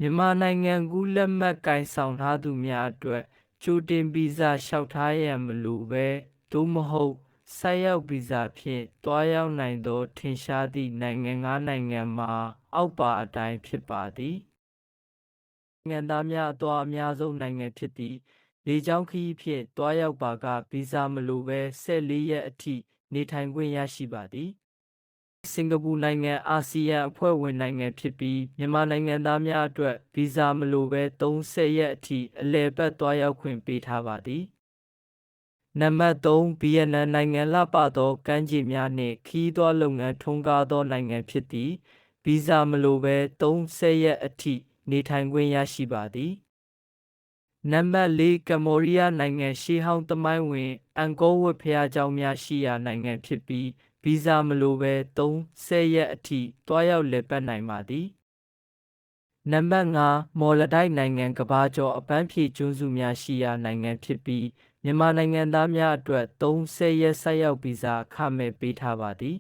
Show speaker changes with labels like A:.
A: မြန်မာနိုင်ငံကူးလက်မှတ်ကိုင်ဆောင်ထားသူများအတွက်ကြိုတင်ဗီဇာလျှောက်ထားရန်မလိုဘဲသို့မဟုတ်ဆိုက်ရောက်ဗီဇာဖြင့်တွားရောက်နိုင်သောထင်ရှားသည့်နိုင်ငံနိုင်ငံမှာအောက်ပါအတိုင်းဖြစ်ပါသည်နိုင်ငံသားများအသွားအများဆုံးနိုင်ငံဖြစ်သည့်လေကြောင်းခရီးဖြင့်တွားရောက်ပါကဗီဇာမလိုဘဲ14ရက်အထိနေထိုင်ခွင့်ရရှိပါသည်စင်ကာပူနိုင်ငံအာဆီယံအဖွဲ့ဝင်နိုင်ငံဖြစ်ပြီးမြန်မာနိုင်ငံသားများအတွက်ဗီဇာမလိုဘဲ30ရက်အထိအလည်ပတ်သွားရောက်ခွင့်ပေးထားပါသည်နံပါတ်3ဗီယက်နမ်နိုင်ငံလှပသောကမ်းခြေများနှင့်ခရီးသွားလုပ်ငန်းထွန်းကားသောနိုင်ငံဖြစ်သည်ဗီဇာမလိုဘဲ30ရက်အထိနေထိုင်ခွင့်ရရှိပါသည်နံပါတ်4ကမ္ဘောဒီးယားနိုင်ငံရှေးဟောင်းသမိုင်းဝင်အန်ကောဝတ်ဘုရားကျောင်းများရှိရာနိုင်ငံဖြစ်ပြီးဗီဇာမလိုဘဲ30ရက်အထိတွားရောက်လည်ပတ်နိုင်ပါသည်နံပါတ်5မော်လဒိုက်နိုင်ငံကမ္ဘာကျော်အပန်းဖြေကျွန်းစုများရှိရာနိုင်ငံဖြစ်ပြီးမြန်မာနိုင်ငံသားများအတွက်30ရက်ဆိုက်ရောက်ဗီဇာအခမဲ့ပေးထားပါသည်